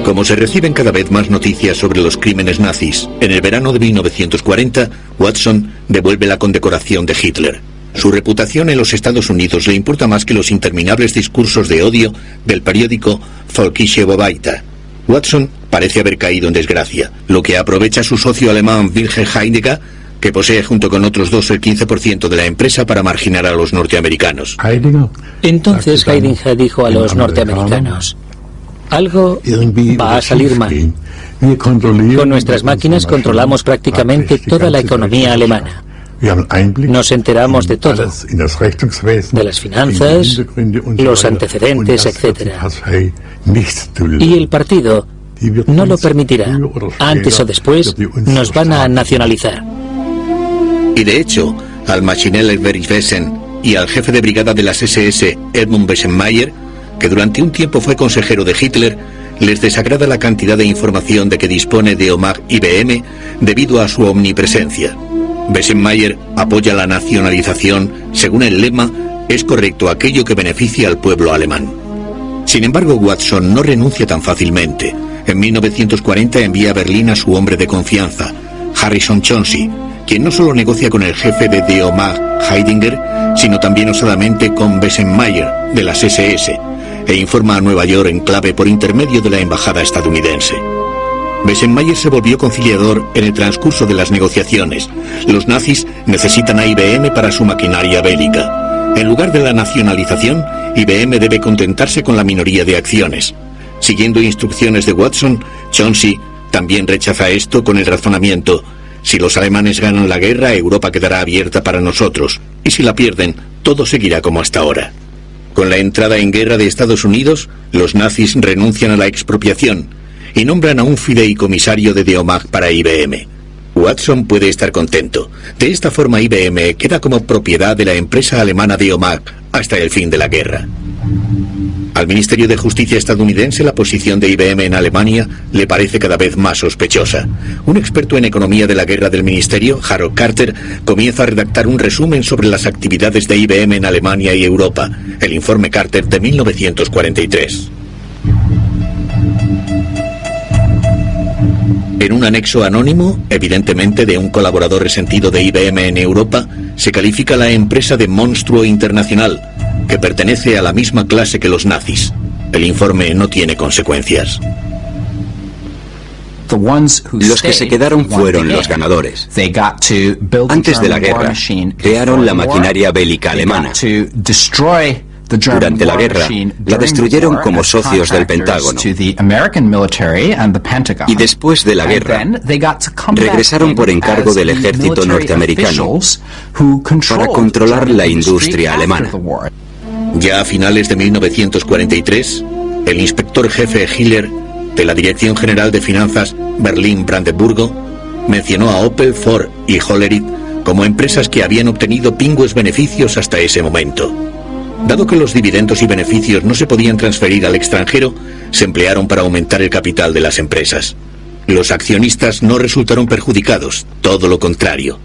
Como se reciben cada vez más noticias sobre los crímenes nazis, en el verano de 1940, Watson devuelve la condecoración de Hitler. Su reputación en los Estados Unidos le importa más que los interminables discursos de odio del periódico Volkische Beobachter. Watson parece haber caído en desgracia, lo que aprovecha su socio alemán Wilhelm Heidegger, que posee junto con otros dos el 15% de la empresa para marginar a los norteamericanos. Entonces Heidegger dijo a los norteamericanos: algo va a salir mal. Con nuestras máquinas controlamos prácticamente toda la economía alemana. Nos enteramos de todo, de las finanzas, los antecedentes, etc. Y el partido no lo permitirá. Antes o después nos van a nacionalizar. Y de hecho, al Maschinelles Veritwesen y al jefe de brigada de las SS, Edmund Bessenmayer, que durante un tiempo fue consejero de Hitler, les desagrada la cantidad de información de que dispone DEOMAG IBM debido a su omnipresencia. Bessenmayer apoya la nacionalización según el lema «Es correcto aquello que beneficia al pueblo alemán». Sin embargo, Watson no renuncia tan fácilmente. En 1940 envía a Berlín a su hombre de confianza, Harrison Chauncey, quien no solo negocia con el jefe de DeOmag, Heidinger, sino también osadamente con Bessenmayer, de las SS, e informa a Nueva York en clave por intermedio de la embajada estadounidense. Bessenmayer se volvió conciliador en el transcurso de las negociaciones. Los nazis necesitan a IBM para su maquinaria bélica. En lugar de la nacionalización, IBM debe contentarse con la minoría de acciones. Siguiendo instrucciones de Watson, Chauncey también rechaza esto con el razonamiento: si los alemanes ganan la guerra, Europa quedará abierta para nosotros, y si la pierden, todo seguirá como hasta ahora. Con la entrada en guerra de Estados Unidos, los nazis renuncian a la expropiación y nombran a un fideicomisario de DeOmag para IBM. Watson puede estar contento. De esta forma, IBM queda como propiedad de la empresa alemana DeOmag hasta el fin de la guerra. Al Ministerio de Justicia estadounidense, la posición de IBM en Alemania le parece cada vez más sospechosa. Un experto en economía de la guerra del ministerio, Harold Carter, comienza a redactar un resumen sobre las actividades de IBM en Alemania y Europa, el informe Carter de 1943. En un anexo anónimo, evidentemente de un colaborador resentido de IBM en Europa, se califica la empresa de monstruo internacional, que pertenece a la misma clase que los nazis. El informe no tiene consecuencias. Los que se quedaron fueron los ganadores. Antes de la guerra, crearon la maquinaria bélica alemana. Durante la guerra, la destruyeron como socios del Pentágono. Y después de la guerra, regresaron por encargo del ejército norteamericano para controlar la industria alemana. Ya a finales de 1943, el inspector jefe Hiller, de la Dirección General de Finanzas Berlín-Brandeburgo, mencionó a Opel, Ford y Hollerith como empresas que habían obtenido pingües beneficios hasta ese momento. Dado que los dividendos y beneficios no se podían transferir al extranjero, se emplearon para aumentar el capital de las empresas. Los accionistas no resultaron perjudicados, todo lo contrario.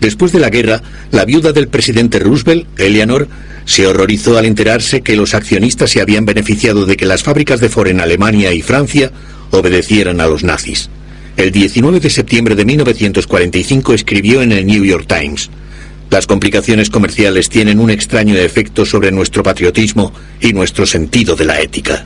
Después de la guerra, la viuda del presidente Roosevelt, Eleanor, se horrorizó al enterarse que los accionistas se habían beneficiado de que las fábricas de Ford en Alemania y Francia obedecieran a los nazis. El 19 de septiembre de 1945 escribió en el New York Times: las complicaciones comerciales tienen un extraño efecto sobre nuestro patriotismo y nuestro sentido de la ética.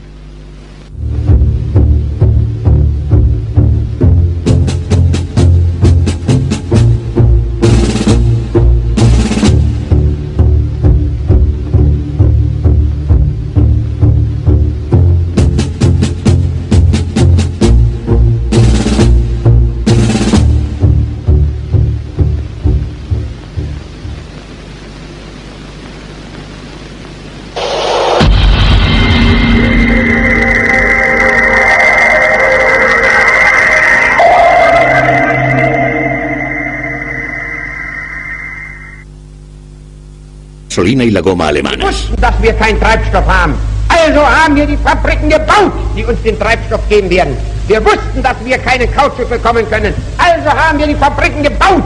Y la goma alemana. Wir wussten, dass wir keinen Treibstoff haben. Also haben wir die Fabriken gebaut, die uns den Treibstoff geben werden. Wir wussten, dass wir keine Kautschuk bekommen können. Also haben wir die Fabriken gebaut.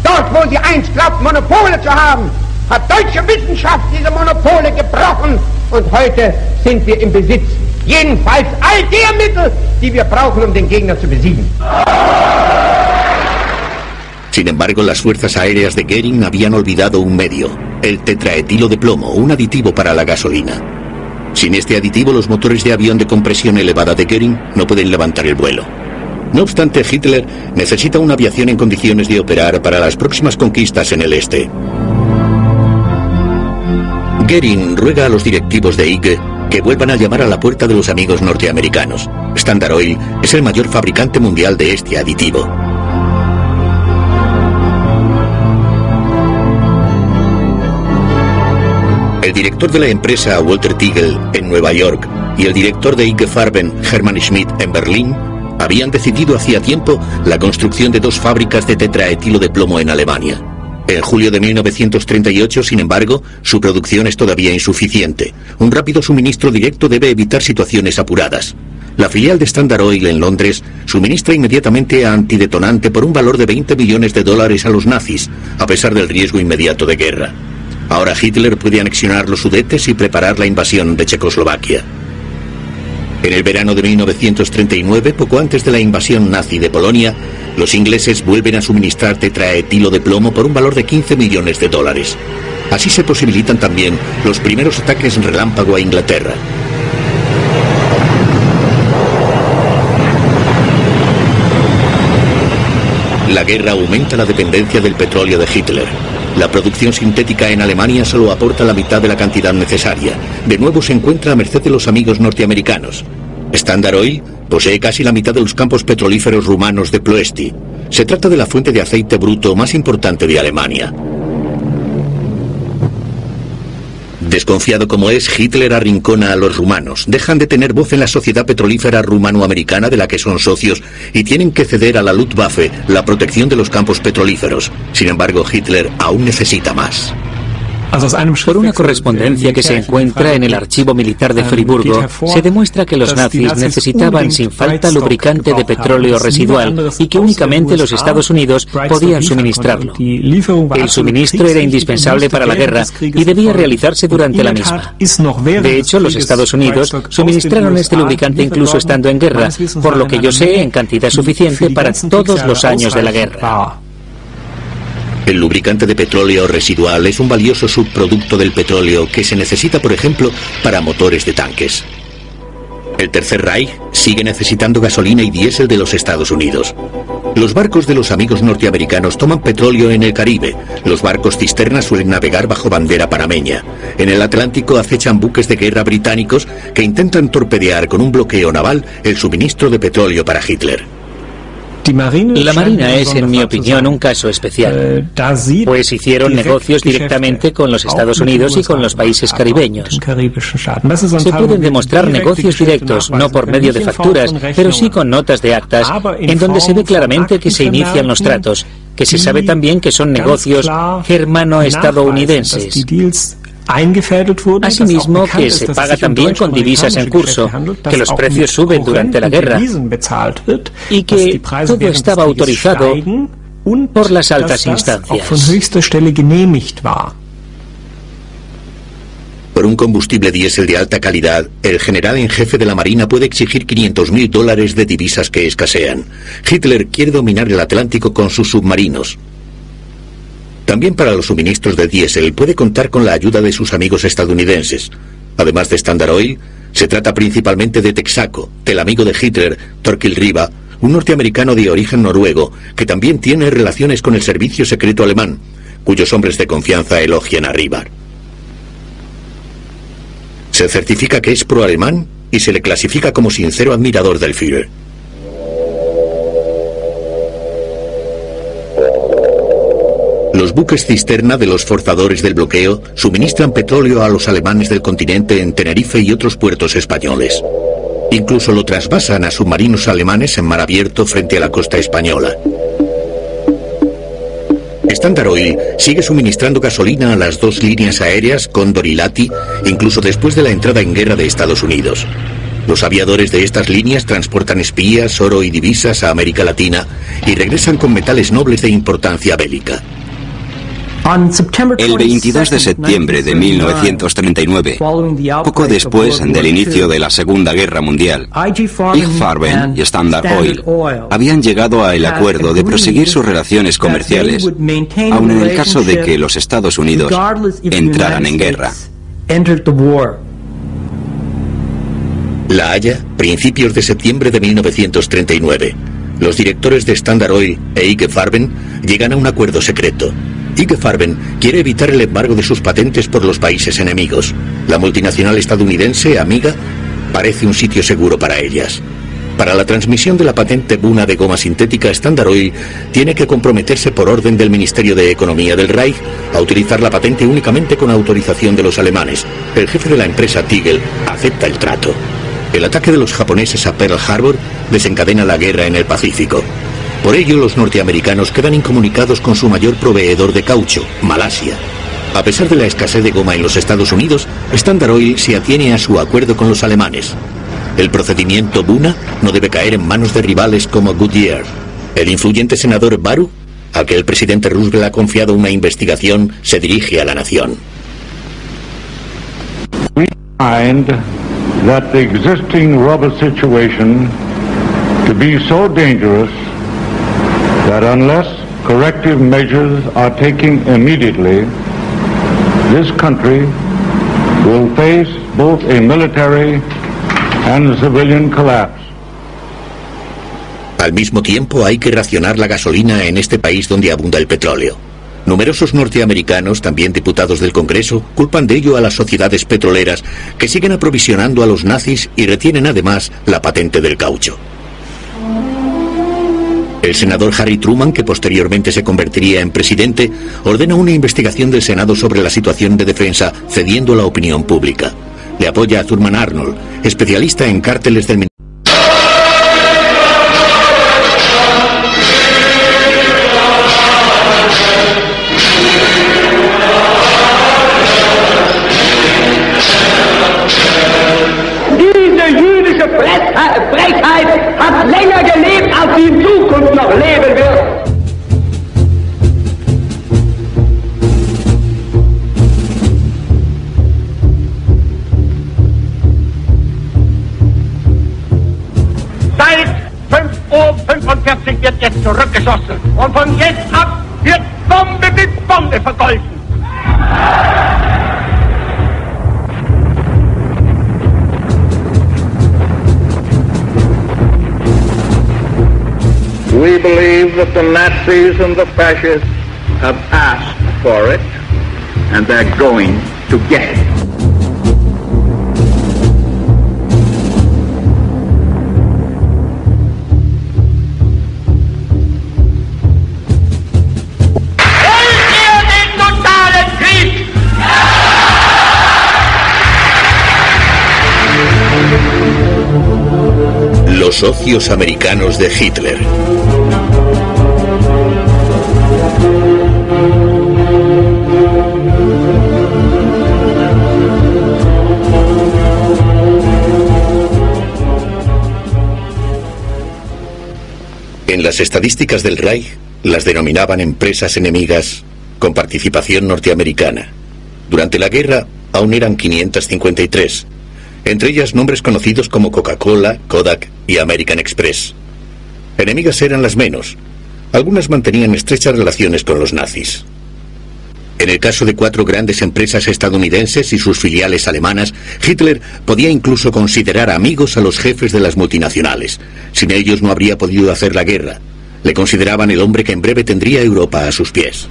Dort, wo sie einst glaubt, Monopole zu haben, hat deutsche Wissenschaft diese Monopole gebrochen. Und heute sind wir im Besitz, jedenfalls all der Mittel, die wir brauchen, um den Gegner zu besiegen. Sin embargo, las fuerzas aéreas de Goering habían olvidado un medio: el tetraetilo de plomo, un aditivo para la gasolina. Sin este aditivo, los motores de avión de compresión elevada de Goering no pueden levantar el vuelo. No obstante, Hitler necesita una aviación en condiciones de operar para las próximas conquistas en el este. Goering ruega a los directivos de IG que vuelvan a llamar a la puerta de los amigos norteamericanos. Standard Oil es el mayor fabricante mundial de este aditivo. El director de la empresa, Walter Teagle, en Nueva York, y el director de IG Farben, Hermann Schmidt, en Berlín, habían decidido hacía tiempo la construcción de 2 fábricas de tetraetilo de plomo en Alemania. En julio de 1938, sin embargo, su producción es todavía insuficiente. Un rápido suministro directo debe evitar situaciones apuradas. La filial de Standard Oil en Londres suministra inmediatamente antidetonante por un valor de $20 millones a los nazis, a pesar del riesgo inmediato de guerra. Ahora Hitler puede anexionar los Sudetes y preparar la invasión de Checoslovaquia. En el verano de 1939, poco antes de la invasión nazi de Polonia, Los ingleses vuelven a suministrar tetraetilo de plomo por un valor de 15 millones de dólares. Así se posibilitan también los primeros ataques relámpago a Inglaterra. La guerra aumenta la dependencia del petróleo de Hitler. La producción sintética en Alemania solo aporta la mitad de la cantidad necesaria. De nuevo se encuentra a merced de los amigos norteamericanos. Standard Oil posee casi la mitad de los campos petrolíferos rumanos de Ploesti. Se trata de la fuente de aceite bruto más importante de Alemania. Desconfiado como es, Hitler arrincona a los rumanos. Dejan de tener voz en la sociedad petrolífera rumano-americana de la que son socios y tienen que ceder a la Luftwaffe la protección de los campos petrolíferos. Sin embargo, Hitler aún necesita más. Por una correspondencia que se encuentra en el archivo militar de Friburgo, se demuestra que los nazis necesitaban sin falta lubricante de petróleo residual y que únicamente los Estados Unidos podían suministrarlo. El suministro era indispensable para la guerra y debía realizarse durante la misma. De hecho, los Estados Unidos suministraron este lubricante incluso estando en guerra, por lo que yo sé, en cantidad suficiente para todos los años de la guerra. El lubricante de petróleo residual es un valioso subproducto del petróleo que se necesita, por ejemplo, para motores de tanques. El Tercer Reich sigue necesitando gasolina y diésel de los Estados Unidos. Los barcos de los amigos norteamericanos toman petróleo en el Caribe. Los barcos cisterna suelen navegar bajo bandera panameña. En el Atlántico acechan buques de guerra británicos que intentan torpedear con un bloqueo naval el suministro de petróleo para Hitler. La Marina es, en mi opinión, un caso especial, pues hicieron negocios directamente con los Estados Unidos y con los países caribeños. Se pueden demostrar negocios directos, no por medio de facturas, pero sí con notas de actas, en donde se ve claramente que se inician los tratos, que se sabe también que son negocios germano-estadounidenses. Asimismo, que se paga también con divisas en curso, que los precios suben durante la guerra y que todo estaba autorizado por las altas instancias. Por un combustible diésel de alta calidad, el general en jefe de la Marina puede exigir $500.000 de divisas que escasean. Hitler quiere dominar el Atlántico con sus submarinos. También para los suministros de diésel puede contar con la ayuda de sus amigos estadounidenses. Además de Standard Oil, se trata principalmente de Texaco, del amigo de Hitler, Torkil Riva, un norteamericano de origen noruego, que también tiene relaciones con el servicio secreto alemán, cuyos hombres de confianza elogian a Riva. Se certifica que es pro-alemán y se le clasifica como sincero admirador del Führer. Los buques cisterna de los forzadores del bloqueo suministran petróleo a los alemanes del continente en Tenerife y otros puertos españoles. Incluso lo trasvasan a submarinos alemanes en mar abierto frente a la costa española. Standard Oil sigue suministrando gasolina a las dos líneas aéreas Cóndor y Lati, incluso después de la entrada en guerra de Estados Unidos. Los aviadores de estas líneas transportan espías, oro y divisas a América Latina y regresan con metales nobles de importancia bélica. El 22 de septiembre de 1939, poco después del inicio de la Segunda Guerra Mundial, IG Farben y Standard Oil habían llegado al acuerdo de proseguir sus relaciones comerciales, aun en el caso de que los Estados Unidos entraran en guerra. La Haya, principios de septiembre de 1939. Los directores de Standard Oil e IG Farben llegan a un acuerdo secreto. IG Farben quiere evitar el embargo de sus patentes por los países enemigos. La multinacional estadounidense, Amiga, parece un sitio seguro para ellas. Para la transmisión de la patente Buna de goma sintética, Standard Oil tiene que comprometerse por orden del Ministerio de Economía del Reich a utilizar la patente únicamente con autorización de los alemanes. El jefe de la empresa, Tigel, acepta el trato. El ataque de los japoneses a Pearl Harbor desencadena la guerra en el Pacífico. Por ello, los norteamericanos quedan incomunicados con su mayor proveedor de caucho, Malasia. A pesar de la escasez de goma en los Estados Unidos, Standard Oil se atiene a su acuerdo con los alemanes. El procedimiento Buna no debe caer en manos de rivales como Goodyear. El influyente senador Baru, al que el presidente Roosevelt ha confiado una investigación, se dirige a la nación. We find that the existing rubber situation to be so dangerous that unless corrective measures are taken immediately, this country will face both a military and civilian collapse. Al mismo tiempo, hay que racionar la gasolina en este país donde abunda el petróleo. Numerosos norteamericanos, también diputados del Congreso, culpan de ello a las sociedades petroleras que siguen aprovisionando a los nazis y retienen además la patente del caucho. El senador Harry Truman, que posteriormente se convertiría en presidente, ordena una investigación del Senado sobre la situación de defensa, cediendo a la opinión pública. Le apoya a Thurman Arnold, especialista en cárteles del Frechheit hat länger gelebt, als sie in Zukunft noch leben wird. Seit 5:45 Uhr wird jetzt zurückgeschossen und von jetzt ab wird Bombe mit Bombe vergolten. We believe that the Nazis and the fascists have asked for it, and they're going to get it. Los socios americanos de Hitler. En las estadísticas del Reich las denominaban empresas enemigas con participación norteamericana. Durante la guerra aún eran 553. Entre ellas nombres conocidos como Coca-Cola, Kodak y American Express. Enemigas eran las menos. Algunas mantenían estrechas relaciones con los nazis. En el caso de 4 grandes empresas estadounidenses y sus filiales alemanas, Hitler podía incluso considerar amigos a los jefes de las multinacionales. Sin ellos no habría podido hacer la guerra. Le consideraban el hombre que en breve tendría Europa a sus pies.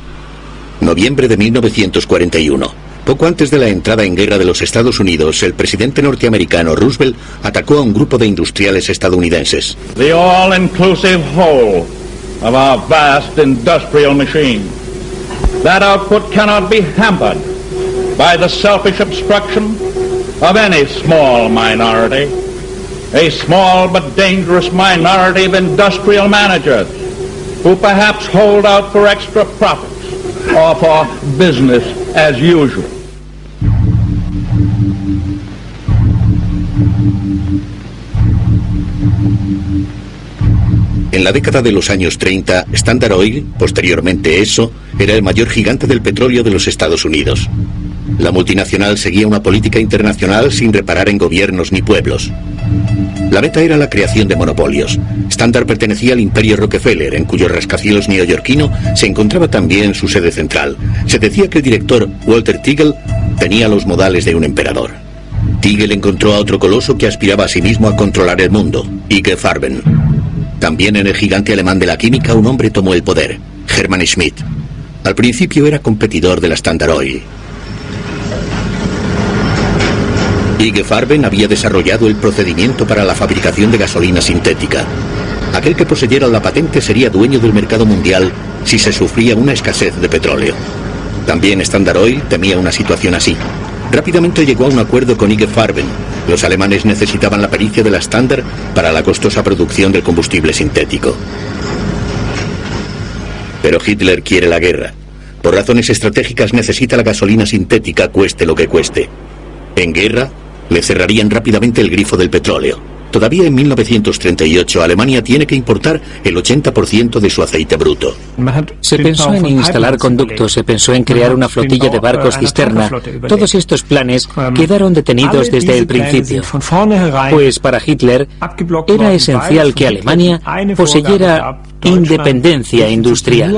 Noviembre de 1941. Poco antes de la entrada en guerra de los Estados Unidos, el presidente norteamericano Roosevelt atacó a un grupo de industriales estadounidenses. The all-inclusive whole of our vast industrial machine. That output cannot be hampered by the selfish obstruction of any small minority, a small but dangerous minority of industrial managers who perhaps hold out for extra profits or for business as usual. En la década de los años 30, Standard Oil, posteriormente Esso, era el mayor gigante del petróleo de los Estados Unidos. La multinacional seguía una política internacional sin reparar en gobiernos ni pueblos. La meta era la creación de monopolios. Standard pertenecía al imperio Rockefeller, en cuyo rascacielos neoyorquino se encontraba también su sede central. Se decía que el director, Walter Teagle, tenía los modales de un emperador. Teagle encontró a otro coloso que aspiraba a sí mismo a controlar el mundo, IG Farben. También en el gigante alemán de la química un hombre tomó el poder, Hermann Schmidt. Al principio era competidor de la Standard Oil. IG Farben había desarrollado el procedimiento para la fabricación de gasolina sintética. Aquel que poseyera la patente sería dueño del mercado mundial si se sufría una escasez de petróleo. También Standard Oil temía una situación así. Rápidamente llegó a un acuerdo con IG Farben. Los alemanes necesitaban la pericia de la Standard para la costosa producción del combustible sintético. Pero Hitler quiere la guerra. Por razones estratégicas necesita la gasolina sintética, cueste lo que cueste. En guerra, le cerrarían rápidamente el grifo del petróleo. Todavía en 1938, Alemania tiene que importar el 80% de su aceite bruto. Se pensó en instalar conductos, se pensó en crear una flotilla de barcos cisterna. Todos estos planes quedaron detenidos desde el principio. Pues para Hitler era esencial que Alemania poseyera independencia industrial.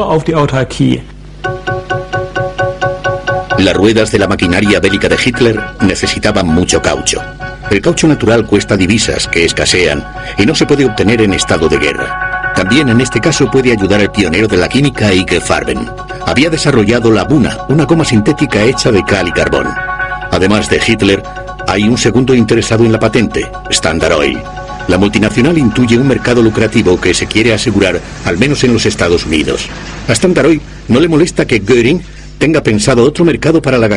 Las ruedas de la maquinaria bélica de Hitler necesitaban mucho caucho. El caucho natural cuesta divisas que escasean y no se puede obtener en estado de guerra. También en este caso puede ayudar el pionero de la química IG Farben. Había desarrollado la Buna, una goma sintética hecha de cal y carbón. Además de Hitler, hay un segundo interesado en la patente, Standard Oil. La multinacional intuye un mercado lucrativo que se quiere asegurar, al menos en los Estados Unidos. A Standard Oil no le molesta que Göring tenga pensado otro mercado para la gasolina.